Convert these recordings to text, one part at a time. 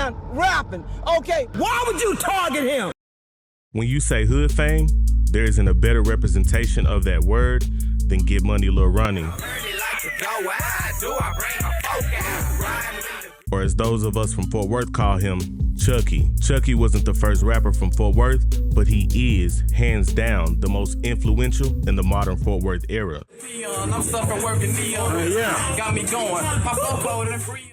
man rapping. Okay, why would you target him? When you say hood fame, there isn't a better representation of that word than Get Money Lil Ronnie. Or as those of us from Fort Worth call him, Chucky. Chucky wasn't the first rapper from Fort Worth, but he is, hands down, the most influential in the modern Fort Worth era.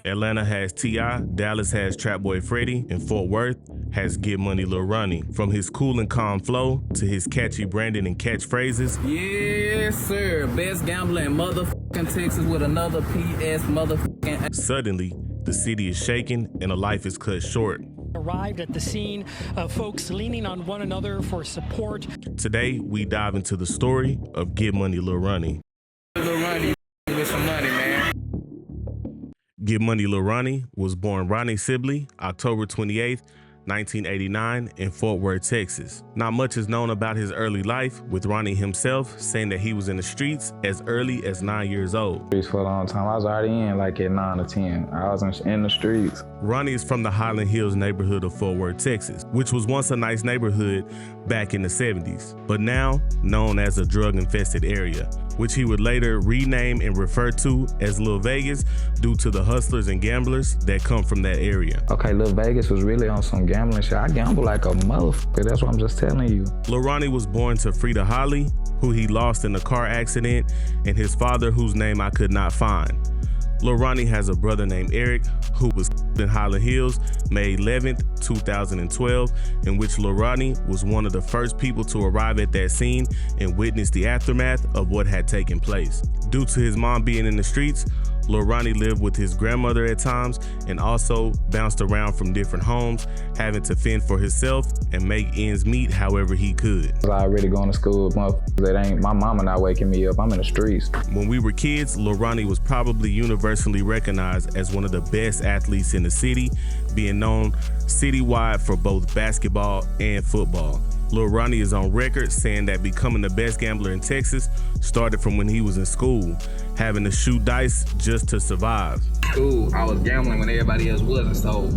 Atlanta has T.I., Dallas has Trap Boy Freddy, and Fort Worth has Get Money Lil Ronnie. From his cool and calm flow to his catchy branding and catchphrases. Yes, sir. Best gambler in motherfucking Texas with another PS motherfucking. Suddenly, the city is shaken and a life is cut short. Arrived at the scene, folks leaning on one another for support. Today, we dive into the story of Get Money Lil Ronnie. Lil Ronnie with some money, man. Get Money Lil Ronnie was born Ronnie Sibley, October 28th, 1989 in Fort Worth, Texas. Not much is known about his early life, with Ronnie himself saying that he was in the streets as early as 9 years old. For a long time, I was already in like at 9 or 10. I was in the streets. Ronnie is from the Highland Hills neighborhood of Fort Worth, Texas, which was once a nice neighborhood back in the 70s, but now known as a drug-infested area, which he would later rename and refer to as Lil Vegas due to the hustlers and gamblers that come from that area. Okay, Lil Vegas was really on some gambling shit. I gamble like a motherfucker, that's what I'm just telling you. Lil Ronnie was born to Frida Holly, who he lost in a car accident, and his father, whose name I could not find. Lil Ronnie has a brother named Eric, who was in Highland Hills, May 11th, 2012, in which Lil Ronnie was one of the first people to arrive at that scene and witness the aftermath of what had taken place. Due to his mom being in the streets, Lil Ronnie lived with his grandmother at times and also bounced around from different homes, having to fend for himself and make ends meet however he could. I was already going to school, that ain't my mama not waking me up. I'm in the streets. When we were kids, Lil Ronnie was probably universally recognized as one of the best athletes in the city, being known citywide for both basketball and football. Lil Ronnie is on record saying that becoming the best gambler in Texas started from when he was in school, having to shoot dice just to survive. School, I was gambling when everybody else wasn't, so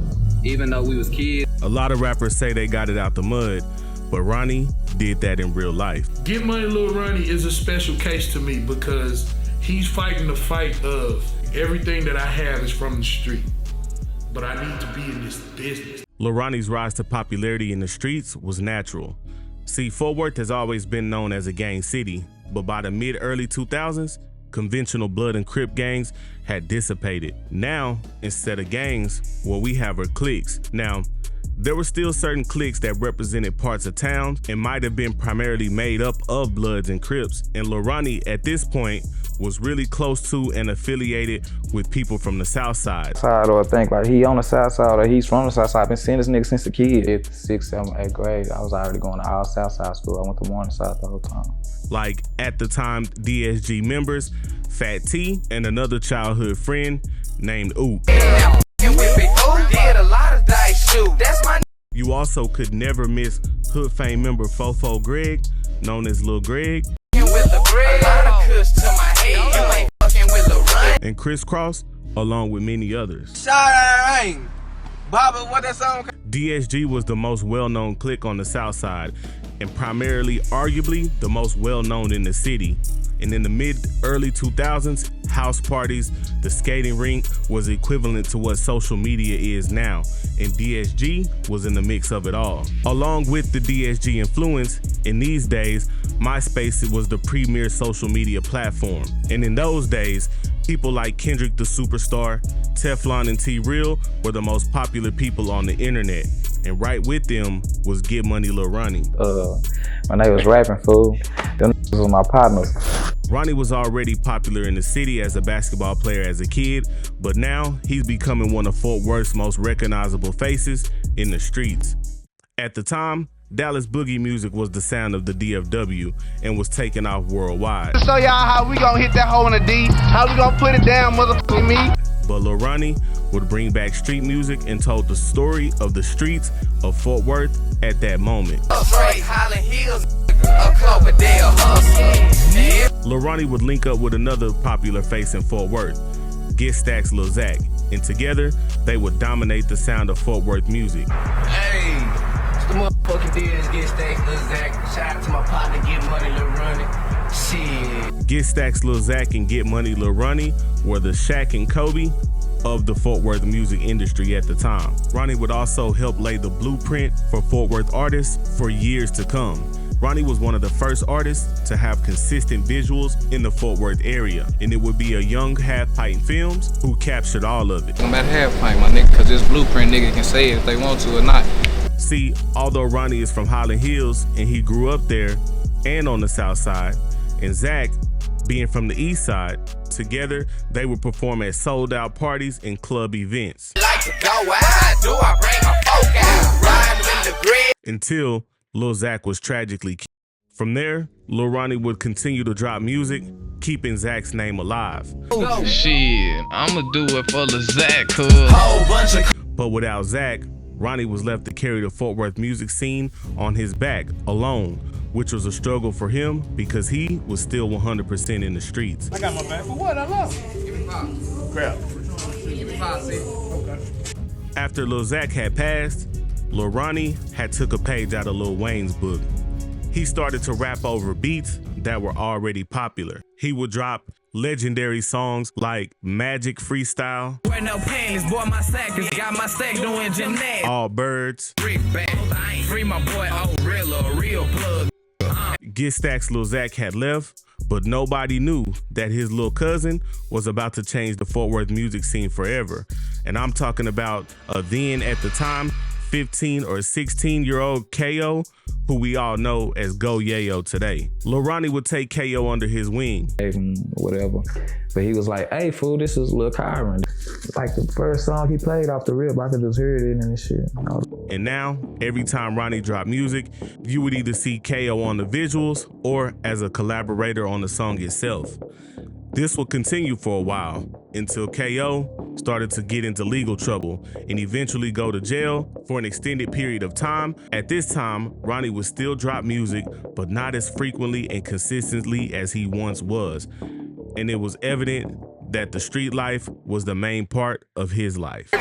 even though we was kids. A lot of rappers say they got it out the mud, but Ronnie did that in real life. Get Money Lil Ronnie is a special case to me because he's fighting the fight of everything that I have is from the street, but I need to be in this business. Lil Ronnie's rise to popularity in the streets was natural. See, Fort Worth has always been known as a gang city, but by the mid-early 2000s, conventional blood and Crip gangs had dissipated. Now, instead of gangs, what we have are cliques. Now, there were still certain cliques that represented parts of town and might have been primarily made up of Bloods and Crips, and Lil Ronnie at this point was really close to and affiliated with people from the South Side. Or I think like he on the South Side or he's from the South Side. I've been seeing this nigga since a kid. 5th, 6th, 7th, 8th grade, I was already going to all South Side school. I went to Morning South the whole time. Like at the time, DSG members, Fat T, and another childhood friend named Oop. You also could never miss Hood Fame member Fofo Greg, known as Lil Greg, and Chris Cross, along with many others. DSG was the most well-known clique on the South Side, and primarily, arguably, the most well-known in the city. And in the mid-early 2000s, house parties, the skating rink was equivalent to what social media is now, and DSG was in the mix of it all. Along with the DSG influence, in these days, MySpace was the premier social media platform. And in those days, people like Kendrick the Superstar, Teflon, and T-Real were the most popular people on the internet. And right with them was Get Money Lil Ronnie. When they was rapping, fool, them was my partners. Ronnie was already popular in the city as a basketball player as a kid, but now he's becoming one of Fort Worth's most recognizable faces in the streets. At the time, Dallas boogie music was the sound of the DFW and was taken off worldwide. To show y'all how we gonna hit that hole in the D, how we gonna put it down, motherfucking me. But Lil Ronnie would bring back street music and told the story of the streets of Fort Worth at that moment. Lil Ronnie would link up with another popular face in Fort Worth, Get Stacks Lil Zach, and together they would dominate the sound of Fort Worth music. Hey, it's the motherfucking deals, Get Stacks Lil Zach. Shout out to my partner, Get Money, Lil Ronnie. Shit. Get Stacks Lil Zach and Get Money Lil Ronnie were the Shaq and Kobe of the Fort Worth music industry at the time. Ronnie would also help lay the blueprint for Fort Worth artists for years to come. Ronnie was one of the first artists to have consistent visuals in the Fort Worth area, and it would be a young Half-Pint Films who captured all of it. No matter Half-Pint, my nigga, cause this blueprint nigga can say it if they want to or not. See, although Ronnie is from Highland Hills and he grew up there and on the south side, and Zach being from the east side, together they would perform at sold-out parties and club events. Like to go out, do I bring my folk out, riding in the grid. Until Lil Zach was tragically killed. From there, Lil Ronnie would continue to drop music, keeping Zach's name alive. Shit, I'ma do it for Lil Zach, cuz. But without Zach, Ronnie was left to carry the Fort Worth music scene on his back alone, which was a struggle for him because he was still 100% in the streets. I got my back. For what? I lost it. Give me 5. Crap. Give me 5, see? Okay. After Lil Zach had passed, Lil Ronnie had took a page out of Lil Wayne's book. He started to rap over beats that were already popular. He would drop legendary songs like Magic Freestyle, Wear no panties, boy, my sack is got my stack doing gymnastics. All Birds, Brick back, free my boy, oh, real plug. Get Stacks Lil Zach had left, but nobody knew that his little cousin was about to change the Fort Worth music scene forever. And I'm talking about a then at the time 15 or 16-year-old KO, who we all know as Go Yayo today. Lil Ronnie would take KO under his wing. Whatever. But he was like, hey, fool, this is Lil Kyron. Like the first song he played off the rip, I could just hear it in this shit. And now, every time Ronnie dropped music, you would either see KO on the visuals or as a collaborator on the song itself. This would continue for a while until KO started to get into legal trouble and eventually go to jail for an extended period of time. At this time, Ronnie would still drop music, but not as frequently and consistently as he once was. And it was evident that the street life was the main part of his life.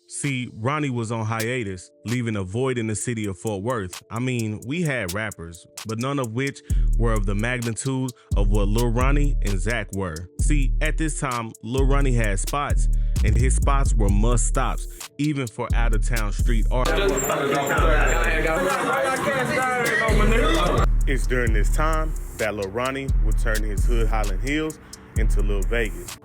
See, Ronnie was on hiatus, leaving a void in the city of Fort Worth. I mean, we had rappers, but none of which were of the magnitude of what Lil Ronnie and Zach were. See, at this time, Lil Ronnie had spots, and his spots were must stops, even for out-of-town street artists. It's during this time that Lil Ronnie would turn his hood Highland Hills into Lil Vegas.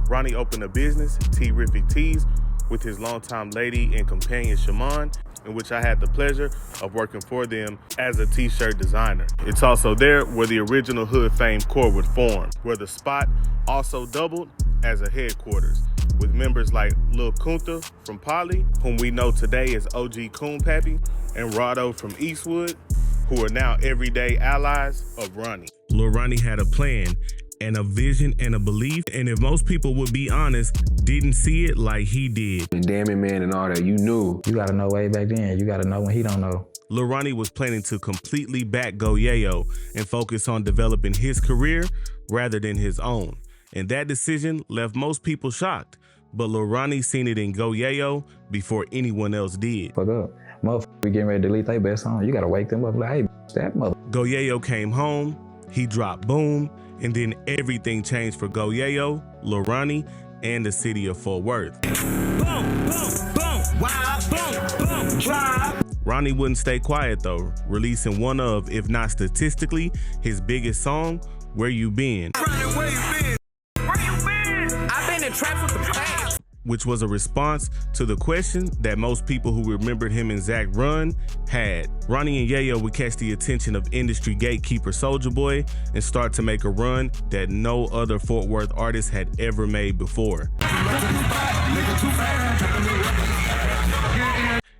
Ronnie opened a business, Terrific Tees, with his longtime lady and companion Shaman, in which I had the pleasure of working for them as a t-shirt designer. It's also there where the original Hood Fame Corps would form, where the spot also doubled as a headquarters, with members like Lil Kunta from Poly, whom we know today as OG Coon Pappy, and Rado from Eastwood, who are now everyday allies of Ronnie. Lil Ronnie had a plan and a vision and a belief, and if most people would be honest, didn't see it like he did. Damn it, man, and all that, you knew. You gotta know way back then. You gotta know when he don't know. Lil Ronnie was planning to completely back Go Yayo and focus on developing his career rather than his own. And that decision left most people shocked, but Lil Ronnie seen it in Go Yayo before anyone else did. Fuck up. Motherfucker, we getting ready to delete their best song. You gotta wake them up like, hey, that mother. Go Yayo came home, he dropped Boom, and then everything changed for Go Yayo, Lil Ronnie, and the city of Fort Worth. Boom, boom, boom, wow, boom, boom, drop. Ronnie wouldn't stay quiet though, releasing one of, if not statistically, his biggest song, Where You Been? Ronnie, where you been? Where you been? I've been in trap with the fans. Which was a response to the question that most people who remembered him and Zach run had. Ronnie and Yayo would catch the attention of industry gatekeeper Soulja Boy and start to make a run that no other Fort Worth artist had ever made before.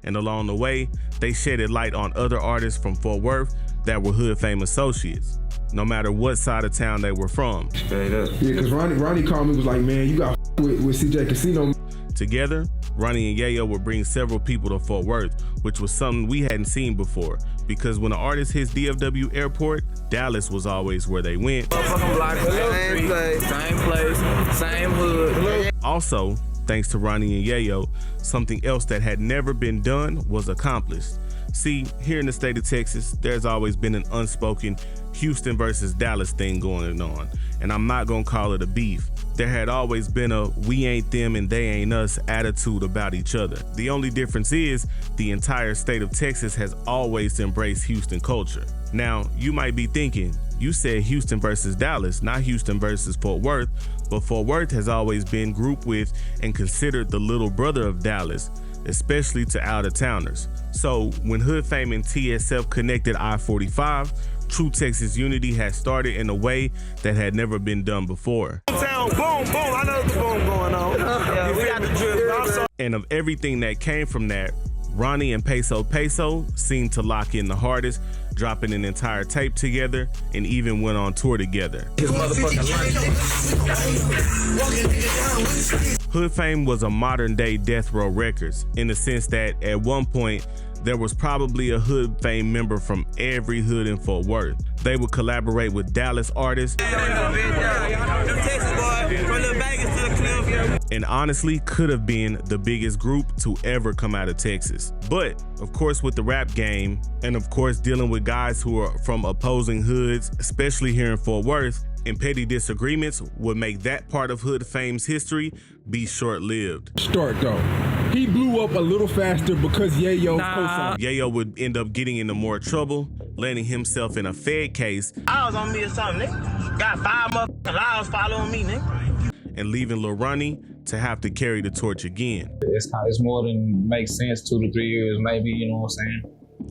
And along the way, they shedded light on other artists from Fort Worth that were Hood Fame associates, no matter what side of town they were from. Straight up. Yeah, because Ronnie called me, was like, man, you got with CJ Casino. Together, Ronnie and Yayo would bring several people to Fort Worth, which was something we hadn't seen before, because when an artist hits DFW Airport, Dallas was always where they went. Same place, same hood. Also, thanks to Ronnie and Yayo, something else that had never been done was accomplished. See, here in the state of Texas, there's always been an unspoken Houston versus Dallas thing going on, and I'm not gonna call it a beef. There had always been a we ain't them and they ain't us attitude about each other. The only difference is the entire state of Texas has always embraced Houston culture. Now, you might be thinking, you said Houston versus Dallas, not Houston versus Fort Worth, but Fort Worth has always been grouped with and considered the little brother of Dallas, especially to out-of-towners. So when Hood Fame and TSF connected I-45, true Texas unity had started in a way that had never been done before. Boom, boom, I know the boom going on. Yeah, we got the drip. And of everything that came from that, Ronnie and Peso seemed to lock in the hardest, dropping an entire tape together and even went on tour together. Hood Fame was a modern day Death Row Records in the sense that at one point there was probably a Hood Fame member from every hood in Fort Worth. They would collaborate with Dallas artists and honestly could have been the biggest group to ever come out of Texas. But of course, with the rap game and of course dealing with guys who are from opposing hoods, especially here in Fort Worth, and petty disagreements would make that part of Hood Fame's history be short-lived. Start though. He blew up a little faster because Yayo co-signed. Yayo would end up getting into more trouble, landing himself in a Fed case. I was on me or something, nigga. Got 5 motherfucking lives following me, nigga. And leaving Lil Ronnie to have to carry the torch again. It's more than makes sense, 2 to 3 years maybe, you know what I'm saying?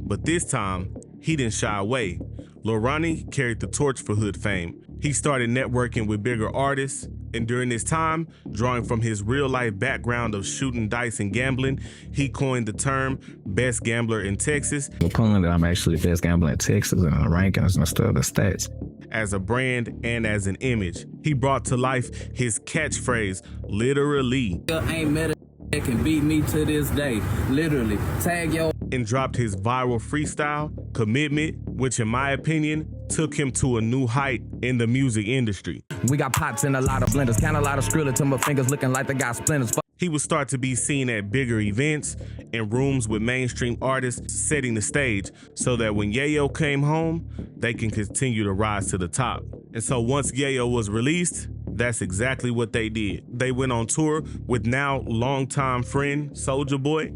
But this time, he didn't shy away. Lil Ronnie carried the torch for Hood Fame. He started networking with bigger artists, and during this time, drawing from his real-life background of shooting dice and gambling, he coined the term best gambler in Texas. Pulling that I'm actually the best gambler in Texas and the rankings and stuff, the stats. As a brand and as an image, he brought to life his catchphrase, literally. Ain't met a that can beat me to this day, literally. Tag yo. And dropped his viral freestyle, Commitment, which in my opinion, took him to a new height in the music industry. We got pots and a lot of blenders, count a lot of Skrilla till my fingers looking like they got splinters. He would start to be seen at bigger events and rooms with mainstream artists setting the stage so that when Yayo came home, they can continue to rise to the top. And so once Yayo was released, that's exactly what they did. They went on tour with now longtime friend Soulja Boy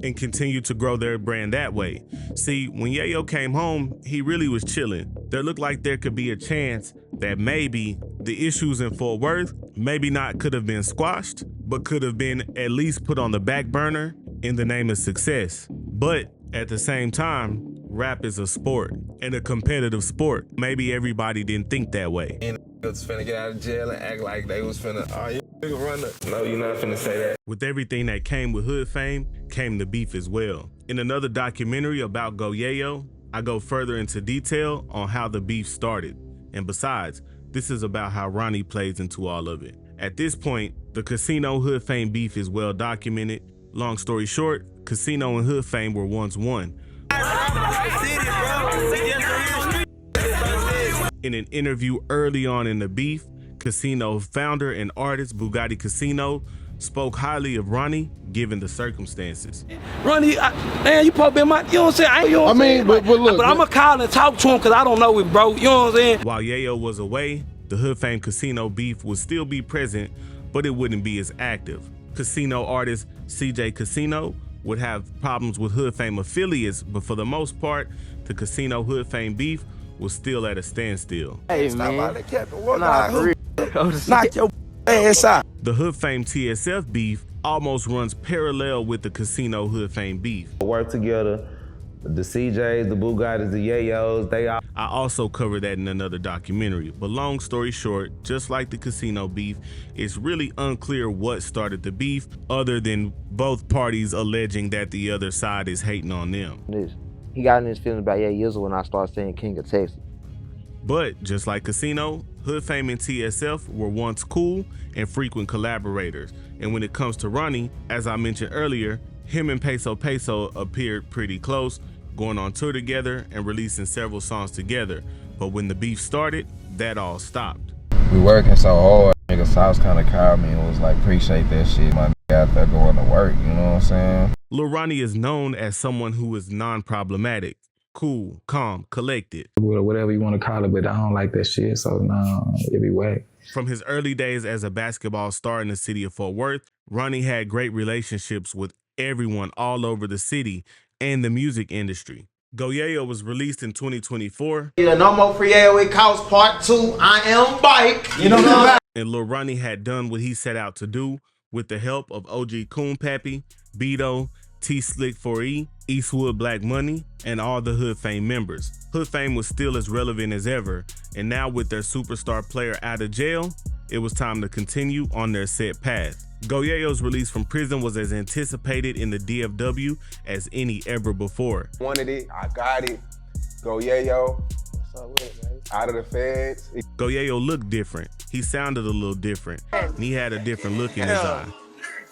and continued to grow their brand that way. See, when Yayo came home, he really was chilling. There looked like there could be a chance that maybe the issues in Fort Worth maybe not could have been squashed, but could have been at least put on the back burner in the name of success. But at the same time, rap is a sport and a competitive sport. Maybe everybody didn't think that way. And was finna get out of jail and act like they was finna, oh, you nigga run up. No, you're not finna say that. With everything that came with Hood Fame, came the beef as well. In another documentary about Go Yayo, I go further into detail on how the beef started. And besides, this is about how Ronnie plays into all of it. At this point, the Casino Hood Fame beef is well documented. Long story short, Casino and Hood Fame were once one. In an interview early on in the beef, Casino founder and artist Bugatti Casino spoke highly of Ronnie given the circumstances. Ronnie, man, you probably been my, you know what I'm saying? But look. But I'm going to call and talk to him because I don't know it, bro. You know what I'm saying? While Yayo was away, the Hood Fame Casino beef would still be present, but it wouldn't be as active. Casino artist CJ Casino would have problems with Hood Fame affiliates, but for the most part, the Casino Hood Fame beef was still at a standstill. Hey, man. Knock your ass out. The Hood Fame TSF beef almost runs parallel with the Casino Hood Fame beef. Work together, the CJs, the Bugattis, the Yayos, they all. I also covered that in another documentary, but long story short, just like the Casino beef, it's really unclear what started the beef other than both parties alleging that the other side is hating on them. He got in his feelings about 8 years ago when I started saying King of Texas. But just like Casino, Hood Fame and TSF were once cool and frequent collaborators. And when it comes to Ronnie, as I mentioned earlier, him and Peso appeared pretty close, going on tour together and releasing several songs together. But when the beef started, that all stopped. We working so hard, nigga. Sauce kind of called me and was like, appreciate that shit. My nigga out there going to work, you know what I'm saying? Lil Ronnie is known as someone who is non-problematic, cool, calm, collected. Whatever you want to call it, but I don't like that shit, so no, it be whack. From his early days as a basketball star in the city of Fort Worth, Ronnie had great relationships with everyone all over the city and the music industry. Go Yayo was released in 2024. Yeah, no more free airway calls part 2. I am bike. You know what I'm saying? And Lil Ronnie had done what he set out to do with the help of OG Coon Pappy, Beto, T-Slick 4E, Eastwood Black Money, and all the Hood Fame members. Hood Fame was still as relevant as ever, and now with their superstar player out of jail, it was time to continue on their set path. Go Yayo's release from prison was as anticipated in the DFW as any ever before. Wanted it, I got it. Go Yayo. What's up with it, man? Out of the feds. Go Yayo looked different. He sounded a little different, and he had a different look in his eye.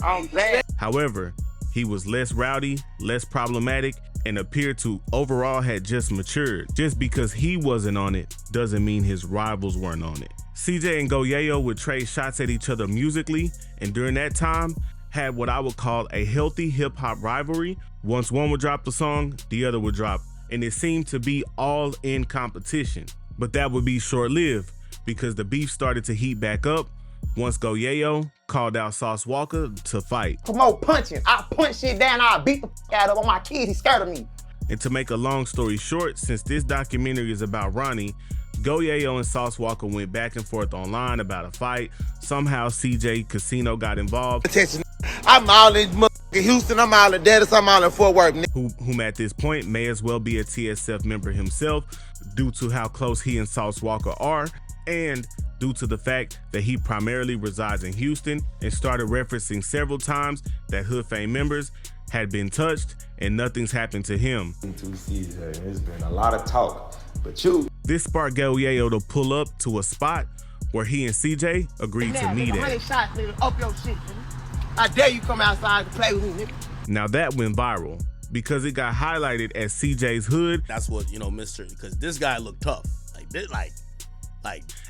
I'm glad. However, he was less rowdy, less problematic, and appeared to overall had just matured. Just because he wasn't on it doesn't mean his rivals weren't on it. CJ and Go Yayo would trade shots at each other musically, and during that time, had what I would call a healthy hip-hop rivalry. Once one would drop the song, the other would drop, and it seemed to be all in competition. But that would be short-lived, because the beef started to heat back up once Go Yayo called out Sauce Walker to fight. Promote punching. I punch shit down, I beat the out of him. My kid, he's scared of me. And to make a long story short, since this documentary is about Ronnie, Go Yayo and Sauce Walker went back and forth online about a fight. Somehow CJ Casino got involved. I'm all in Houston, I'm all in Dallas, I'm all in Fort Worth. Whom at this point may as well be a TSF member himself due to how close he and Sauce Walker are, and due to the fact that he primarily resides in Houston and started referencing several times that Hood Fame members had been touched and nothing's happened to him. There's been a lot of talk, but you. This sparked Go Yayo to pull up to a spot where he and CJ agreed to meet at. 100 shots, nigga, up your shit, nigga. I dare you come outside and play with me, nigga. Now that went viral because it got highlighted as CJ's hood. That's what, because this guy looked tough.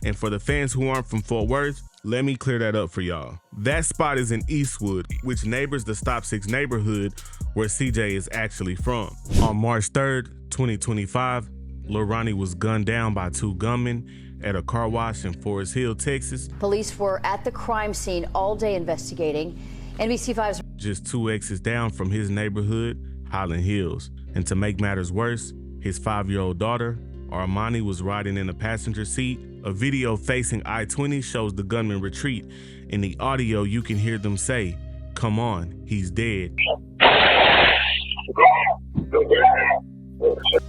And for the fans who aren't from Fort Worth, let me clear that up for y'all. That spot is in Eastwood, which neighbors the Stop 6 neighborhood where CJ is actually from. On March 3rd, 2025, Lil Ronnie was gunned down by 2 gunmen at a car wash in Forest Hill, Texas. Police were at the crime scene all day investigating. NBC5's just 2 exits down from his neighborhood, Highland Hills. And to make matters worse, his 5-year-old daughter, Armani, was riding in the passenger seat. A video facing I-20 shows the gunman retreat. In the audio, you can hear them say, "Come on, he's dead,"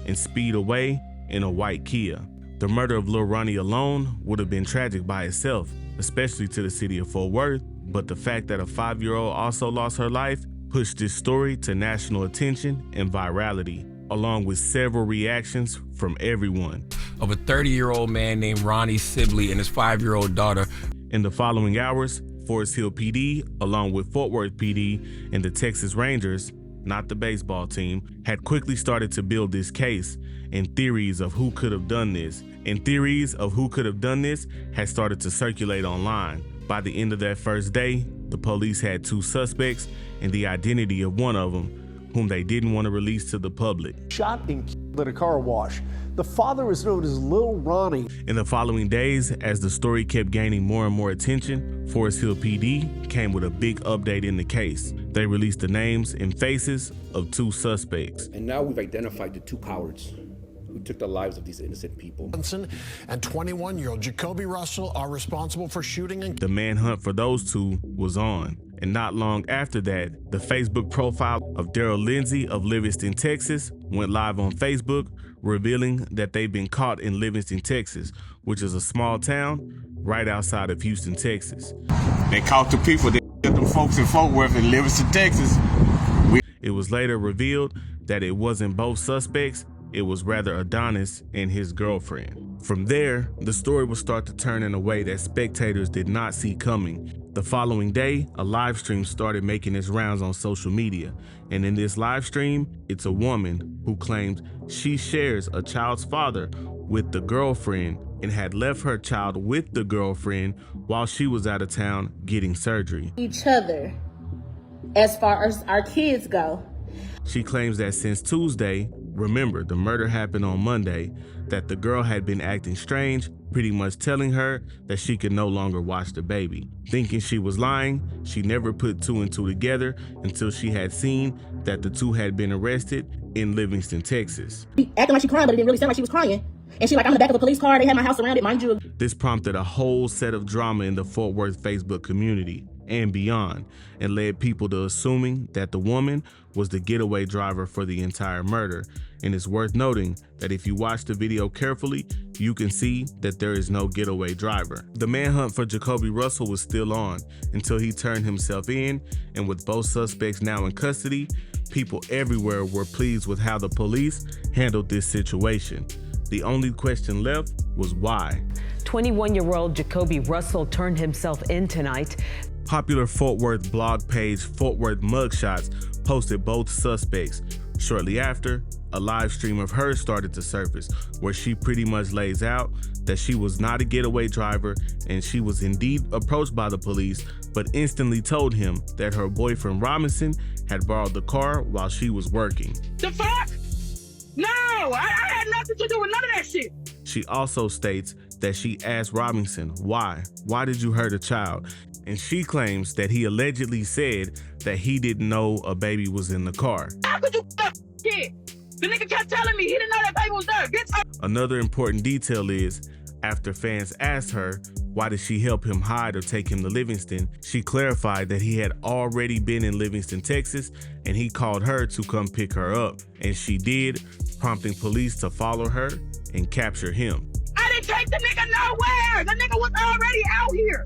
and speed away in a white Kia. The murder of Lil Ronnie alone would have been tragic by itself, especially to the city of Fort Worth, but the fact that a 5-year-old also lost her life pushed this story to national attention and virality, along with several reactions from everyone. Of a 30-year-old man named Ronnie Sibley and his 5-year-old daughter. In the following hours, Forest Hill PD, along with Fort Worth PD and the Texas Rangers, not the baseball team, had quickly started to build this case, and theories of who could have done this. Had started to circulate online. By the end of that first day, the police had 2 suspects and the identity of one of them, whom they didn't want to release to the public. Shot and killed at a car wash. The father is known as Lil Ronnie. In the following days, as the story kept gaining more and more attention, Forest Hill PD came with a big update in the case. They released the names and faces of 2 suspects. And now we've identified the 2 cowards who took the lives of these innocent people. And 21-year-old Jacoby Russell are responsible for shooting. The manhunt for those 2 was on. And not long after that, the Facebook profile of Daryl Lindsay of Livingston, Texas, went live on Facebook, revealing that they've been caught in Livingston, Texas, which is a small town right outside of Houston, Texas. They caught the people, they got them folks in Fort Worth and Livingston, Texas. It was later revealed that it wasn't both suspects, it was rather Adonis and his girlfriend. From there, the story would start to turn in a way that spectators did not see coming. The following day, a live stream started making its rounds on social media. And in this live stream, it's a woman who claims she shares a child's father with the girlfriend and had left her child with the girlfriend while she was out of town getting surgery. Each other as far as our kids go. She claims that since Tuesday, remember the murder happened on Monday, that the girl had been acting strange, pretty much telling her that she could no longer watch the baby. Thinking she was lying, she never put two and two together until she had seen that the two had been arrested in Livingston, Texas. Acting like she crying, but it didn't really sound like she was crying. And she like, I'm in the back of a police car, they had my house surrounded, mind you. This prompted a whole set of drama in the Fort Worth Facebook community and beyond, and led people to assuming that the woman was the getaway driver for the entire murder. And it's worth noting that if you watch the video carefully, you can see that there is no getaway driver. The manhunt for Jacoby Russell was still on until he turned himself in, and with both suspects now in custody, people everywhere were pleased with how the police handled this situation. The only question left was why. 21-year-old Jacoby Russell turned himself in tonight. Popular Fort Worth blog page Fort Worth Mugshots posted both suspects. Shortly after, a live stream of hers started to surface, where she pretty much lays out that she was not a getaway driver and she was indeed approached by the police, but instantly told him that her boyfriend Robinson had borrowed the car while she was working. The fuck? No, I had nothing to do with none of that shit. She also states that she asked Robinson, why did you hurt a child? And she claims that he allegedly said that he didn't know a baby was in the car. How could you shit? The nigga kept telling me he didn't know that baby was there, bitch. Another important detail is, after fans asked her why did she help him hide or take him to Livingston, she clarified that he had already been in Livingston, Texas, and he called her to come pick her up. And she did, prompting police to follow her and capture him. I didn't take the nigga nowhere. The nigga was already out here.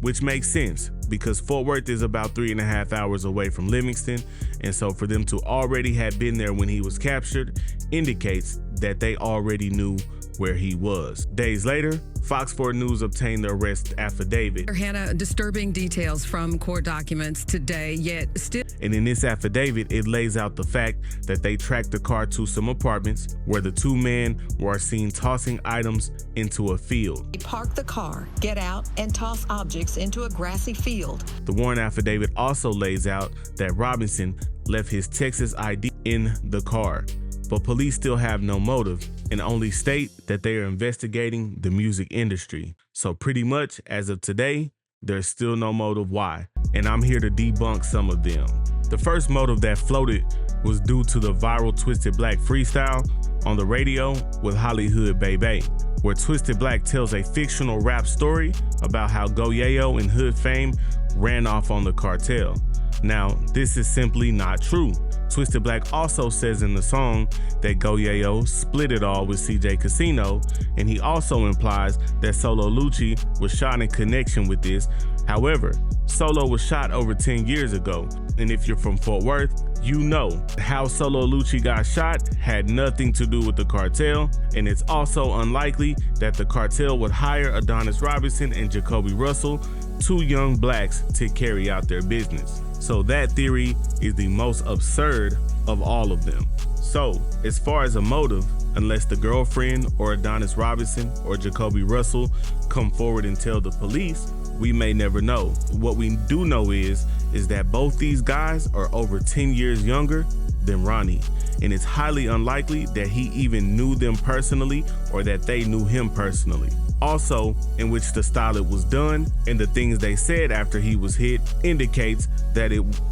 Which makes sense, because Fort Worth is about 3.5 hours away from Livingston, and so for them to already have been there when he was captured indicates that they already knew where he was. Days later, Fox 4 News obtained the arrest affidavit. Hannah, disturbing details from court documents today, yet still. And in this affidavit, it lays out the fact that they tracked the car to some apartments where the two men were seen tossing items into a field. They park the car, get out, and toss objects into a grassy field. The warrant affidavit also lays out that Robinson left his Texas ID in the car. But police still have no motive and only state that they are investigating the music industry. So pretty much as of today, there's still no motive why. And I'm here to debunk some of them. The first motive that floated was due to the viral Twisted Black freestyle on the radio with Hollywood Baby, where Twisted Black tells a fictional rap story about how Go Yayo and Hood fame ran off on the cartel. Now, this is simply not true. Twisted Black also says in the song that Go Yayo split it all with CJ Casino, and he also implies that Solo Lucci was shot in connection with this. However, Solo was shot over 10 years ago, and if you're from Fort Worth, you know how Solo Lucci got shot had nothing to do with the cartel, and it's also unlikely that the cartel would hire Adonis Robinson and Jacoby Russell, two young blacks, to carry out their business. So that theory is the most absurd of all of them. So, as far as a motive, unless the girlfriend or Adonis Robinson or Jacoby Russell come forward and tell the police, we may never know. What we do know is that both these guys are over 10 years younger than Ronnie, and it's highly unlikely that he even knew them personally or that they knew him personally. Also, in which the style it was done and the things they said after he was hit indicates that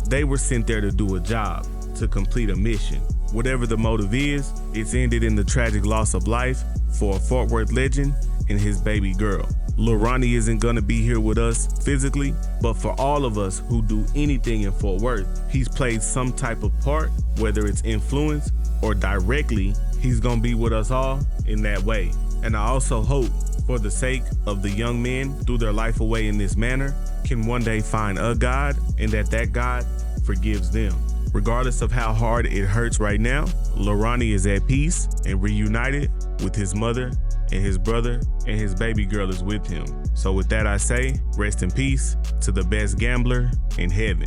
they were sent there to do a job, to complete a mission. Whatever the motive is, it's ended in the tragic loss of life for a Fort Worth legend and his baby girl. Lil Ronnie isn't gonna be here with us physically, but for all of us who do anything in Fort Worth, he's played some type of part, whether it's influence or directly, he's gonna be with us all in that way. And I also hope, for the sake of the young men threw their life away in this manner, can one day find a God and that God forgives them. Regardless of how hard it hurts right now, Lil Ronnie is at peace and reunited with his mother and his brother, and his baby girl is with him. So with that I say, rest in peace to the best gambler in heaven.